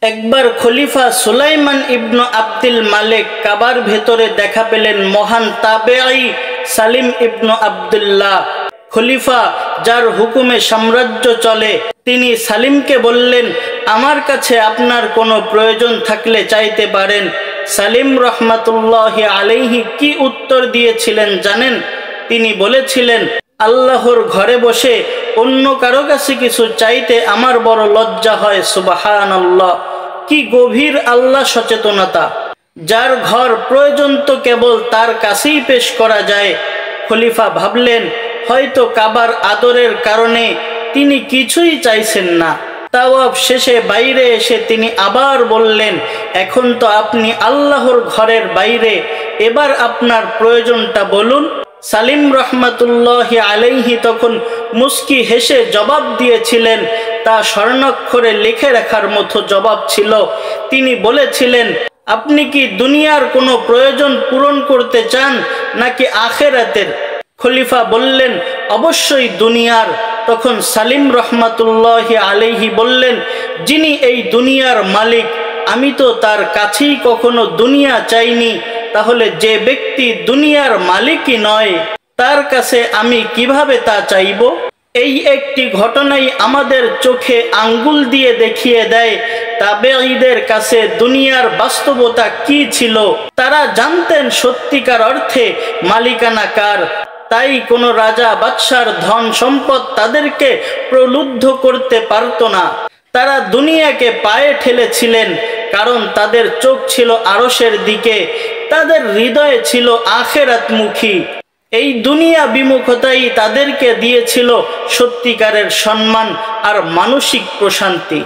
একবার খলিফা সুলাইমান ইবনু আব্দুল মালিক কাবার ভেতরে দেখা পেলেন মহান তাবেঈ সালিম ইবনু আব্দুল্লাহ। খলিফা যার হুকুমে সাম্রাজ্য চলে, তিনি সালিমকে বললেন, আমার কাছে আপনার কোনো প্রয়োজন থাকলে চাইতে পারেন। সালিম রহমাতুল্লাহি আলাইহি কি উত্তর দিয়েছিলেন জানেন? তিনি বলেছিলেন, আল্লাহর ঘরে বসে অন্য কারো কাছে কিছু চাইতে আমার বড় লজ্জা হয়। সুবহানাল্লাহ! কি গভীর আল্লাহ সচেতনতা! যার ঘর প্রয়োজন তো কেবল তার কাছেই পেশ করা যায়। খলিফা ভাবলেন, হয়তো কাবার আদরের কারণে তিনি কিছুই চাইছেন না। তাওয়াফ শেষে বাইরে এসে তিনি আবার বললেন, এখন তো আপনি আল্লাহর ঘরের বাইরে, এবার আপনার প্রয়োজনটা বলুন। সালিম রহমাতুল্লাহি আলাইহি তখন মুস্কি হেসে জবাব দিয়েছিলেন, তা স্বর্ণাক্ষরে লিখে রাখার মতো জবাব ছিল। তিনি বলেছিলেন, আপনি কি দুনিয়ার কোনো প্রয়োজন পূরণ করতে চান নাকি আখিরাতের? খলিফা বললেন, অবশ্যই দুনিয়ার। তখন সালিম রহমাতুল্লাহি আলাইহি বললেন, যিনি এই দুনিয়ার মালিক, আমি তো তার কাছেই কখনো দুনিয়া চাইনি, তাহলে যে ব্যক্তি দুনিয়ার মালিকই নয়, তার কাছে আমি কিভাবে তা চাইব? এই একটি ঘটনাই আমাদের চোখে আঙ্গুল দিয়ে দেখিয়ে দেয় তাবেঈদের কাছে দুনিয়ার বাস্তবতা কি ছিল। তারা জানতেন সত্যিকার অর্থে মালিকানা কার। তাই কোনো রাজা বাদশার ধন সম্পদ তাদেরকে প্রলুব্ধ করতে পারত না। তারা দুনিয়াকে পায়ে ঠেলেছিলেন, কারণ তাদের চোখ ছিল আরশের দিকে, তাদের হৃদয়ে ছিল আখিরাতমুখী। এই দুনিয়া বিমুখতাই তাদেরকে দিয়েছিল সত্যিকারের সম্মান আর মানসিক প্রশান্তি।